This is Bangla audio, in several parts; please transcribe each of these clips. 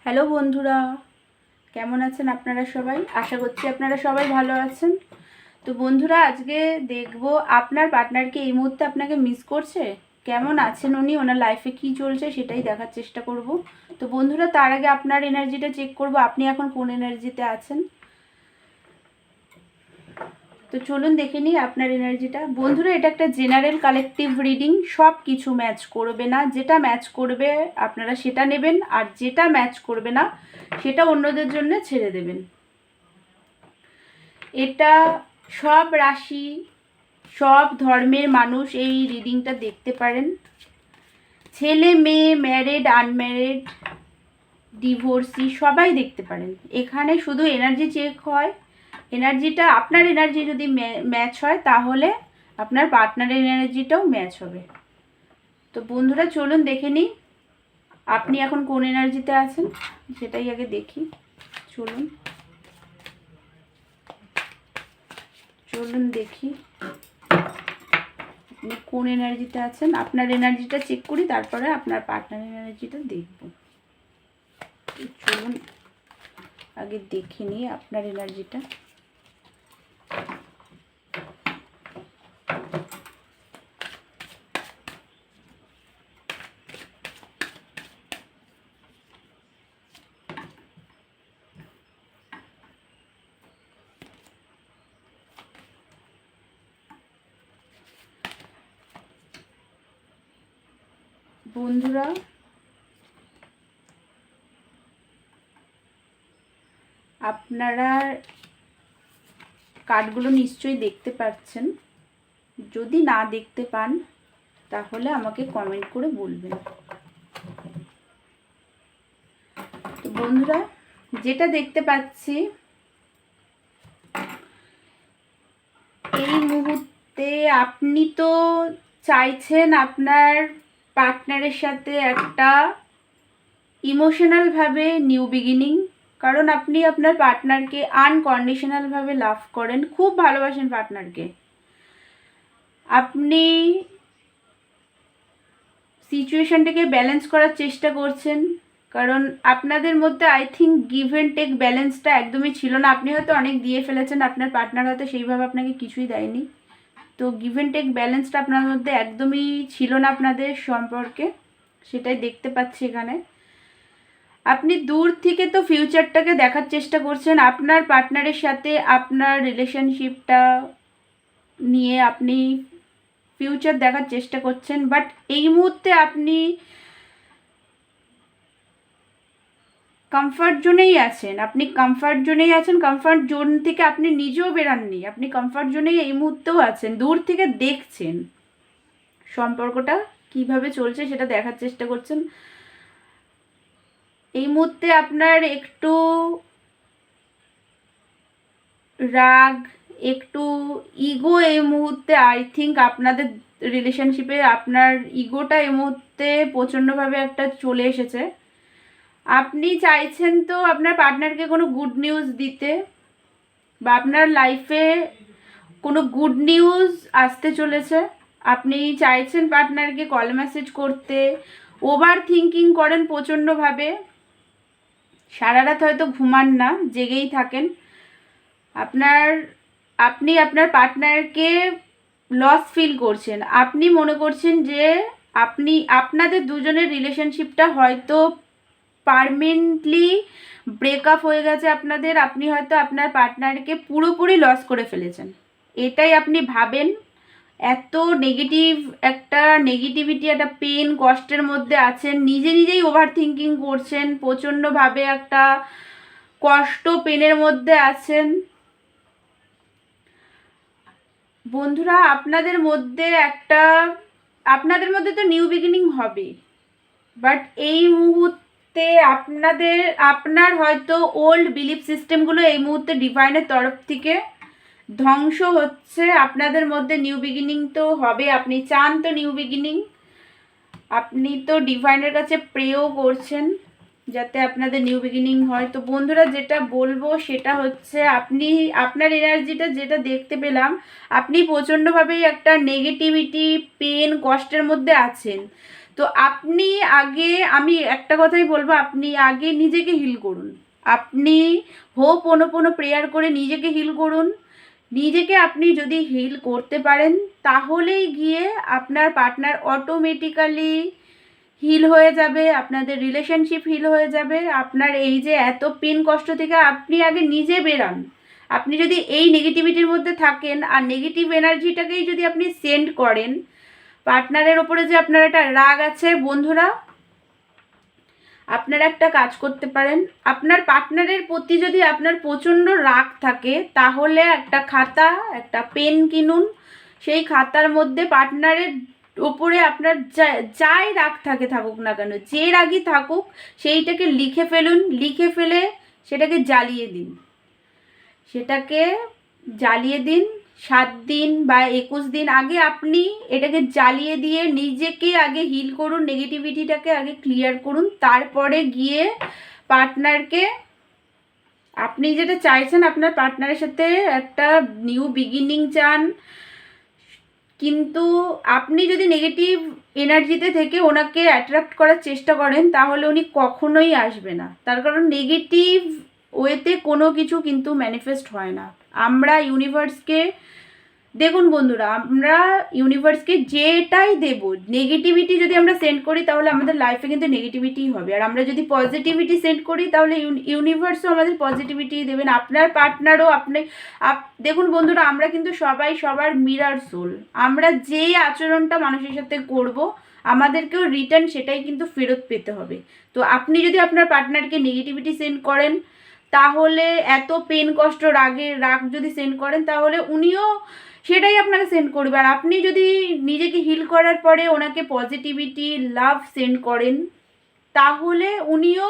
হ্যালো বন্ধুরা, কেমন আছেন আপনারা সবাই? আশা করছি আপনারা সবাই ভালো আছেন। তো বন্ধুরা, আজকে দেখব আপনার পার্টনার কি এই মুহূর্তে আপনাকে মিস করছে, কেমন আছেন উনি, ওনার লাইফে কি চলছে সেটাই দেখার চেষ্টা করব। তো বন্ধুরা, তার আগে আপনার এনার্জিটা চেক করব, আপনি এখন কোন এনার্জিতে আছেন। তো চলুন দেখে নিই আপনার এনার্জিটা। বন্ধুরা, এটা একটা জেনারেল কালেকটিভ রিডিং, সব কিছু ম্যাচ করবে না। যেটা ম্যাচ করবে আপনারা সেটা নেবেন, আর যেটা ম্যাচ করবে না সেটা অন্যদের জন্য ছেড়ে দেবেন। এটা সব রাশি, সব ধর্মের মানুষ এই রিডিংটা দেখতে পারেন। ছেলে মেয়ে, ম্যারিড, আনম্যারিড, ডিভোর্সি সবাই দেখতে পারেন। এখানে শুধু এনার্জি চেক হয়। এনার্জিটা, আপনার এনার্জি যদি ম্যাচ হয় তাহলে আপনার পার্টনারের এনার্জিটাও ম্যাচ হবে। তো বন্ধুরা, চলুন দেখে নিই আপনি এখন কোন এনার্জিতে আছেন, সেটাই আগে দেখি। চলুন চলুন দেখি আপনি কোন এনার্জিতে আছেন। আপনার এনার্জিটা চেক করি, তারপরে আপনার পার্টনারের এনার্জিটা দেখব। চলুন আগে দেখে নিই আপনার এনার্জিটা। বন্ধুরা, আপনারা কার্ডগুলো নিশ্চয়ই দেখতে পাচ্ছেন। যদি না দেখতে পান তাহলে আমাকে কমেন্ট করে বলবেন। তো বন্ধুরা, যেটা দেখতে পাচ্ছি, এই মুহূর্তে আপনি তো চাইছেন আপনার পার্টনারের সাথে একটা ইমোশনালভাবে নিউ বিগিনিং, কারণ আপনি আপনার পার্টনারকে আনকন্ডিশনালভাবে লাভ করেন, খুব ভালোবাসেন পার্টনারকে। আপনি সিচুয়েশনটাকে ব্যালেন্স করার চেষ্টা করছেন, কারণ আপনাদের মধ্যে I think give and take ব্যালেন্সটা একদমই ছিল না। আপনি হয়তো অনেক দিয়ে ফেলেছেন, আপনার পার্টনার হয়তো সেইভাবে আপনাকে কিছুই দেয়নি। তো গিভ অ্যান্ড টেক ব্যালেন্সটা আপনার মধ্যে একদমই ছিল না আপনাদের সম্পর্কে, সেটাই দেখতে পাচ্ছি এখানে। আপনি দূর থেকে তো ফিউচারটাকে দেখার চেষ্টা করছেন, আপনার পার্টনারের সাথে আপনার রিলেশনশিপটা নিয়ে আপনি ফিউচার দেখার চেষ্টা করছেন। বাট এই মুহূর্তে আপনি কমফর্ট জোনেই আছেন। কমফর্ট জোন থেকে আপনি নিজেও বেরাননি, আপনি কমফর্ট জোনেই এই মুহূর্তেও আছেন, দূর থেকে দেখছেন সম্পর্কটা কিভাবে চলছে সেটা দেখার চেষ্টা করছেন। এই মুহূর্তে আপনার একটু রাগ, একটু ইগো এই মুহূর্তে, আই থিঙ্ক আপনাদের রিলেশনশিপে আপনার ইগোটা এই মুহূর্তে প্রচণ্ডভাবে একটা চলে এসেছে। আপনি চাইছেন তো আপনার পার্টনারকে কোনো গুড নিউজ দিতে, বা আপনার লাইফে কোনো গুড নিউজ আসতে চলেছে। আপনি চাইছেন পার্টনারকে কল মেসেজ করতে, ওভার থিঙ্কিং করেন প্রচণ্ডভাবে, সারা রাত হয়তো ঘুমান না, জেগেই থাকেন। আপনি আপনার পার্টনারকে লস ফিল করছেন। আপনি মনে করছেন যে আপনাদের দুজনের রিলেশনশিপটা হয়তো পারমানেন্টলি ব্রেকআপ হয়ে গেছে আপনাদের। আপনি হয়তো আপনার পার্টনারকে পুরোপুরি লস করে ফেলেছেন, এটাই আপনি ভাবেন। এত নেগেটিভিটি, একটা পেন, কষ্টের মধ্যে আছেন, নিজেই ওভার থিঙ্কিং করছেন, প্রচণ্ডভাবে একটা কষ্ট, পেনের মধ্যে আছেন। বন্ধুরা, আপনাদের মধ্যে তো নিউ বিগিনিং হবে, বাট এই মুহূর্তে আপনার হয়তো ওল্ড বিলিফ সিস্টেমগুলো এই মুহূর্তে ডিভাইনের তরফ থেকে ধ্বংস হচ্ছে। আপনাদের মধ্যে নিউ বিগিনিং তো হবে, আপনি চান তো নিউ বিগিনিং, আপনি তো ডিভাইনের কাছে প্রেও করছেন যাতে আপনাদের নিউ বিগিনিং হয়। তো বন্ধুরা, যেটা বলবো সেটা হচ্ছে, আপনার এনার্জিটা যেটা দেখতে পেলাম, আপনি প্রচণ্ডভাবেই একটা নেগেটিভিটি, পেন, কষ্টের মধ্যে আছেন। তো আপনি আগে, আমি একটা কথাই বলবো, আপনি আগে নিজেকে হিল করুন। আপনি হোপোনোপোনো প্রেয়ার করে নিজেকে হিল করুন। নিজেকে আপনি যদি হিল করতে পারেন তাহলেই গিয়ে আপনার পার্টনার অটোমেটিক্যালি হিল হয়ে যাবে, আপনাদের রিলেশনশিপ হিল হয়ে যাবে। আপনার এই যে এত পেন কষ্ট থেকে আপনি আগে নিজে বেরান। আপনি যদি এই নেগেটিভিটির মধ্যে থাকেন আর নেগেটিভ এনার্জিটাকেই যদি আপনি সেন্ড করেন, পার্টনারের ওপরে যে আপনার একটা রাগ আছে, বন্ধুরা আপনারা একটা কাজ করতে পারেন। আপনার পার্টনারের প্রতি যদি আপনার প্রচণ্ড রাগ থাকে তাহলে একটা খাতা, একটা পেন কিনুন। সেই খাতার মধ্যে পার্টনারের ওপরে আপনার যাই রাগ থাকুক না কেন, যে রাগই থাকুক, সেইটাকে লিখে ফেলুন। লিখে ফেলে সেটাকে জ্বালিয়ে দিন। সেটাকে জ্বালিয়ে দিন 7 দিন বা 21 দিন আগে আপনি এটাকে জ্বালিয়ে দিয়ে নিজেকে আগে হিল করুন, নেগেটিভিটিটাকে আগে ক্লিয়ার করুন। তারপরে গিয়ে পার্টনারকে, আপনি যেটা চাইছেন আপনার পার্টনারের সাথে একটা নিউ বিগিনিং চান, কিন্তু আপনি যদি নেগেটিভ এনার্জিতে থেকে ওনাকে অ্যাট্রাক্ট করার চেষ্টা করেন তাহলে উনি কখনোই আসবে না। তার কারণ নেগেটিভ ওয়েতে কোনো কিছু কিন্তু ম্যানিফেস্ট হয় না। আমরা ইউনিভার্সকে, দেখুন বন্ধুরা, আমরা ইউনিভার্সকে যেটাই দেব, নেগেটিভিটি যদি আমরা সেন্ড করি তাহলে আমাদের লাইফে কিন্তু নেগেটিভিটি হবে। আর আমরা যদি পজিটিভিটি সেন্ড করি তাহলে ইউনিভার্সও আমাদের পজিটিভিটি দেবেন। আপনার পার্টনারও দেখুন বন্ধুরা, আমরা কিন্তু সবাই সবার মিরার সোল। আমরা যেই আচরণটা মানুষের সাথে করব আমাদেরকেও রিটার্ন সেটাই কিন্তু ফেরত পেতে হবে। তো আপনি যদি আপনার পার্টনারকে নেগেটিভিটি সেন্ড করেন তাহলে, এত পেন কষ্ট রাগ যদি সেন্ড করেন তাহলে উনিও সেটাই আপনাকে সেন্ড করবে। আর আপনি যদি নিজেকে হিল করার পরে ওনাকে পজিটিভিটি লাভ সেন্ড করেন তাহলে উনিও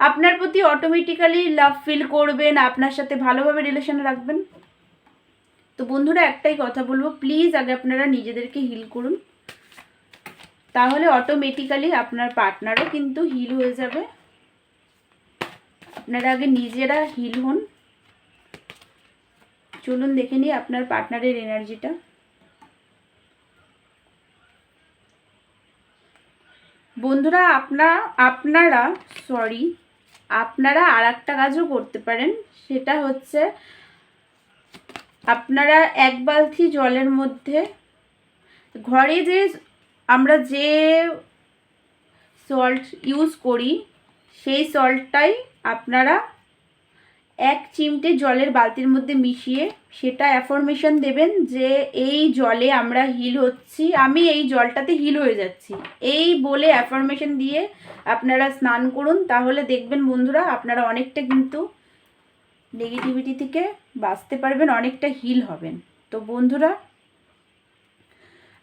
আপনার প্রতি অটোমেটিক্যালি লাভ ফিল করবেন, আপনার সাথে ভালোভাবে রিলেশন রাখবেন। তো বন্ধুরা একটাই কথা বলবো, প্লিজ আগে আপনারা নিজেদেরকে হিল করুন, তাহলে অটোমেটিক্যালি আপনার পার্টনারও কিন্তু হিল হয়ে যাবে। আপনারা আগে নিজেরা হিল হন। চলুন দেখে নিই আপনার পার্টনারের এনার্জিটা। বন্ধুরা আপনারা আর একটা কাজও করতে পারেন। সেটা হচ্ছে আপনারা 1 বালতি জলের মধ্যে, ঘরে যে আমরা যে সল্ট ইউজ করি সেই সল্টটাই আপনারা 1 চিমটে জলের বালতির মধ্যে মিশিয়ে সেটা অ্যাফার্মেশন দেবেন যে এই জলে আমরা হিল হচ্ছি, আমি এই জলটাতে হিল হয়ে যাচ্ছি, এই বলে অ্যাফার্মেশন দিয়ে আপনারা স্নান করুন। তাহলে দেখবেন বন্ধুরা আপনারা অনেকটা কিন্তু নেগেটিভিটি থেকে বাঁচতে পারবেন, অনেকটা হিল হবেন। তো বন্ধুরা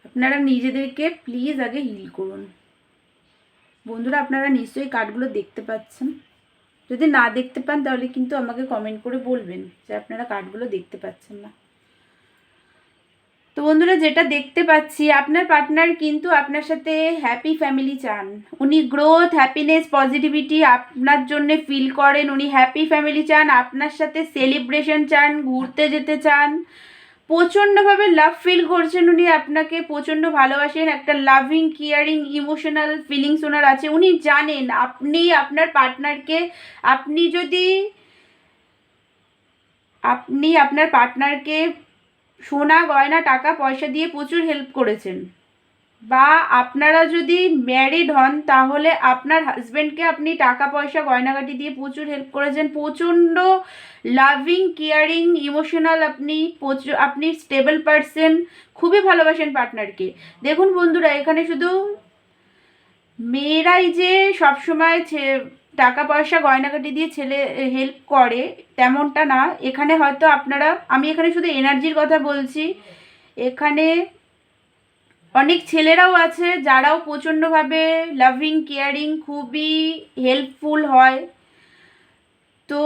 আপনারা নিজেদেরকে প্লিজ আগে হিল করুন। বন্ধুরা আপনারা নিশ্চয়ই কার্ডগুলো দেখতে পাচ্ছেন। যদি না দেখতে পান তাহলে কিন্তু আমাকে কমেন্ট করে বলবেন যে আপনারা কার্ডগুলো দেখতে পাচ্ছেন না। তো বন্ধুরা যেটা দেখতে পাচ্ছি, আপনার পার্টনার কিন্তু আপনার সাথে হ্যাপি ফ্যামিলি চান। উনি গ্রোথ, হ্যাপিনেস, পজিটিভিটি আপনার জন্য ফিল করেন। উনি হ্যাপি ফ্যামিলি চান, আপনার সাথে সেলিব্রেশন চান, ঘুরতে যেতে চান, প্রচণ্ডভাবে লাভ ফিল করছেন। উনি আপনাকে প্রচণ্ড ভালোবাসেন, একটা লাভিং, কেয়ারিং, ইমোশনাল ফিলিংস ওনার আছে। উনি জানেন আপনি আপনার পার্টনারকে, আপনি আপনার পার্টনারকে সোনা গয়না টাকা পয়সা দিয়ে প্রচুর হেল্প করেছেন, বা আপনারা যদি ম্যারিড হন তাহলে আপনার হাজব্যান্ডকে আপনি টাকা পয়সা গয়নাগাটি দিয়ে প্রচুর হেল্প করেছেন। প্রচণ্ড লাভিং, কেয়ারিং, ইমোশনাল, আপনি স্টেবল পারসন, খুবই ভালোবাসেন পার্টনারকে। দেখুন বন্ধুরা এখানে শুধু মেয়েরাই যে সবসময় টাকা পয়সা গয়নাগাটি দিয়ে ছেলে হেল্প করে তেমনটা না। এখানে হয়তো আমি এখানে শুধু এনার্জির কথা বলছি, এখানে অনেক ছেলেরাও আছে যারাও প্রচণ্ডভাবে লাভিং, কেয়ারিং, খুবই হেল্পফুল হয়। তো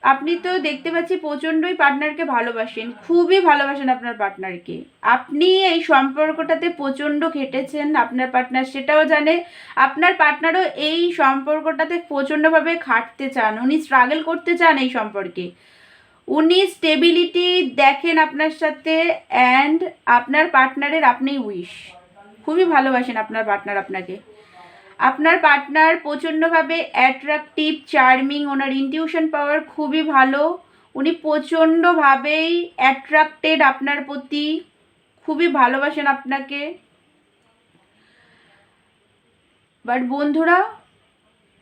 আপনি তো দেখতে পাচ্ছি প্রচণ্ডই পার্টনারকে ভালোবাসেন, খুবই ভালোবাসেন আপনার পার্টনারকে। আপনি এই সম্পর্কটাতে প্রচণ্ড খেটেছেন, আপনার পার্টনার সেটাও জানে। আপনার পার্টনারও এই সম্পর্কটাতে প্রচণ্ডভাবে খাটতে চান, উনি স্ট্রাগল করতে চান এই সম্পর্কে। উনি স্টেবিলিটি দেখেন আপনার সাথে, অ্যান্ড আপনার পার্টনারের আপনি উইশ। খুবই ভালোবাসেন আপনার পার্টনার আপনাকে। আপনার পার্টনার প্রচণ্ডভাবে অ্যাট্রাকটিভ, চার্মিং, ওনার ইনটিউশন পাওয়ার খুবই ভালো। উনি প্রচণ্ডভাবেই অ্যাট্রাক্টেড আপনার প্রতি, খুবই ভালোবাসেন আপনাকে। বাট বন্ধুরা,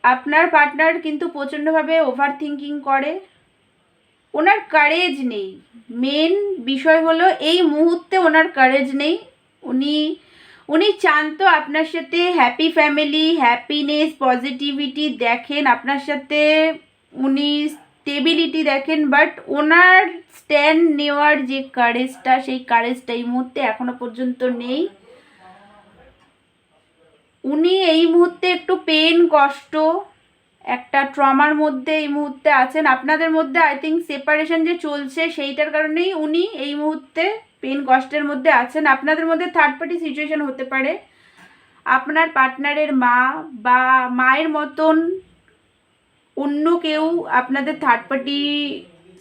আপনার পার্টনার কিন্তু প্রচণ্ডভাবে ওভার থিঙ্কিং করে, ওনার কারেজ নেই। মেন বিষয় হলো এই মুহূর্তে ওনার কারেজ নেই। উনি চান তো আপনার সাথে হ্যাপি ফ্যামিলি, হ্যাপিনেস, পজিটিভিটি দেখেন, আপনার সাথে উনি স্টেবিলিটি দেখেন, বাট ওনার স্ট্যান্ড নেওয়ার যে কারেজটা, সেই কারেজটা এই মুহূর্তে এখনো পর্যন্ত নেই। উনি এই মুহূর্তে একটু পেন, কষ্ট, একটা ট্রমার মধ্যে এই মুহূর্তে আছেন। আপনাদের মধ্যে আই থিঙ্ক সেপারেশন যে চলছে, সেইটার কারণেই উনি এই মুহূর্তে পেন, কষ্টের মধ্যে আছেন। আপনাদের মধ্যে থার্ড পার্টি সিচুয়েশন হতে পারে। আপনার পার্টনারের মা বা মায়ের মতন অন্য কেউ আপনাদের থার্ড পার্টি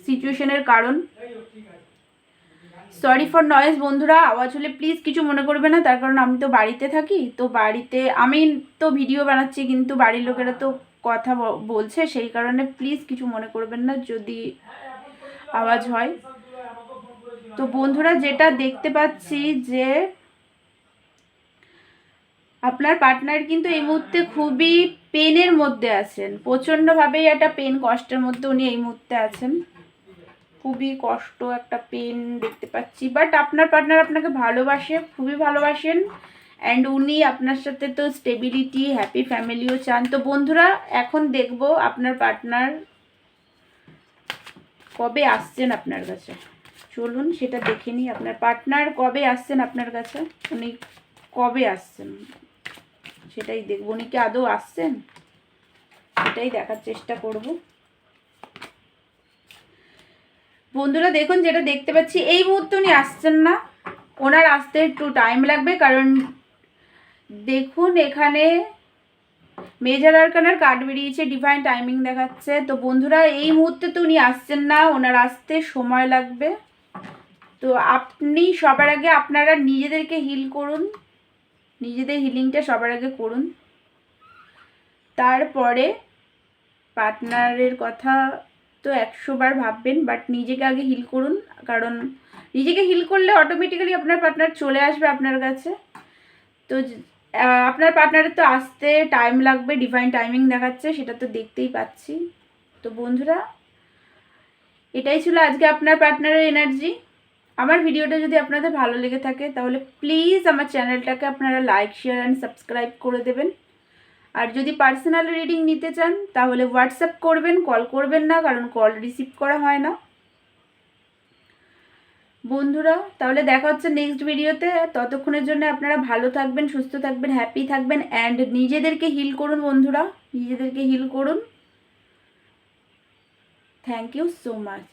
সিচুয়েশনের কারণ। সরি ফর নয়েজ বন্ধুরা, আওয়াজ হলে প্লিজ কিছু মনে করবে না, তার কারণ আমি তো বাড়িতে থাকি। তো বাড়িতে আমি তো ভিডিও বানাচ্ছি, কিন্তু বাড়ির লোকেরা তো কথা বলছে, সেই কারণে প্লিজ কিছু মনে করবেন না যদি আওয়াজ হয়। তো বন্ধুরা, যেটা দেখতে পাচ্ছি যে আপনার পার্টনার কিন্তু এই মুহূর্তে খুবই পেনের মধ্যে আছেন, প্রচণ্ডভাবেই একটা পেন, কষ্টের মধ্যে উনি এই মুহূর্তে আছেন। খুবই কষ্ট, একটা পেন দেখতে পাচ্ছি। বাট আপনার পার্টনার আপনাকে ভালোবাসে, খুবই ভালোবাসেন, অ্যান্ড উনি আপনার সাথে তো স্টেবিলিটি, হ্যাপি ফ্যামিলিও চান। তো বন্ধুরা, এখন দেখব আপনার পার্টনার কবে আসছেন আপনার কাছে। চলুন সেটা দেখে নিই, আপনার পার্টনার কবে আসছেন আপনার কাছে, উনি কবে আসছেন সেটাই দেখব। উনি কি আদৌ আসছেন সেটাই দেখার চেষ্টা করব। বন্ধুরা দেখুন, যেটা দেখতে পাচ্ছি এই মুহূর্তে উনি আসছেন না, ওনার আসতে একটু টাইম লাগবে। কারণ দেখুন, এখানে মেজর আরকানার কার্ড বেরিয়েছে, ডিভাইন টাইমিং দেখাচ্ছে। তো বন্ধুরা, এই মুহূর্তে তো উনি আসছেন না, ওনার আসতে সময় লাগবে। তো আপনি সবার আগে আপনারা নিজেদেরকে হিল করুন, নিজেদের হিলিংটা সবার আগে করুন, তারপরে পার্টনারের কথা তো 100 বার ভাববেন, বাট নিজেকে আগে হিল করুন। কারণ নিজেকে হিল করলে অটোমেটিক্যালি আপনার পার্টনার চলে আসবে আপনার কাছে। তো আপনার পার্টনারের তো আসতে টাইম লাগবে, ডিভাইন টাইমিং দেখাচ্ছে, সেটা তো দেখতেই পাচ্ছি। তো বন্ধুরা, এটাই ছিল আজকে আপনার পার্টনারের এনার্জি। আমার ভিডিওটা যদি আপনাদের ভালো লেগে থাকে তাহলে প্লিজ আমার চ্যানেলটাকে আপনারা লাইক, শেয়ার অ্যান্ড সাবস্ক্রাইব করে দেবেন। আর যদি পার্সোনাল রিডিং নিতে চান তাহলে হোয়াটসঅ্যাপ করবেন, কল করবেন না, কারণ কল রিসিভ করা হয় না। বন্ধুরা, তাহলে দেখা হচ্ছে নেক্সট ভিডিওতে। ততক্ষণের জন্য আপনারা ভালো থাকবেন, সুস্থ থাকবেন, হ্যাপি থাকবেন, অ্যান্ড নিজেদেরকে হিল করুন বন্ধুরা, নিজেদেরকে হিল করুন। Thank you so much.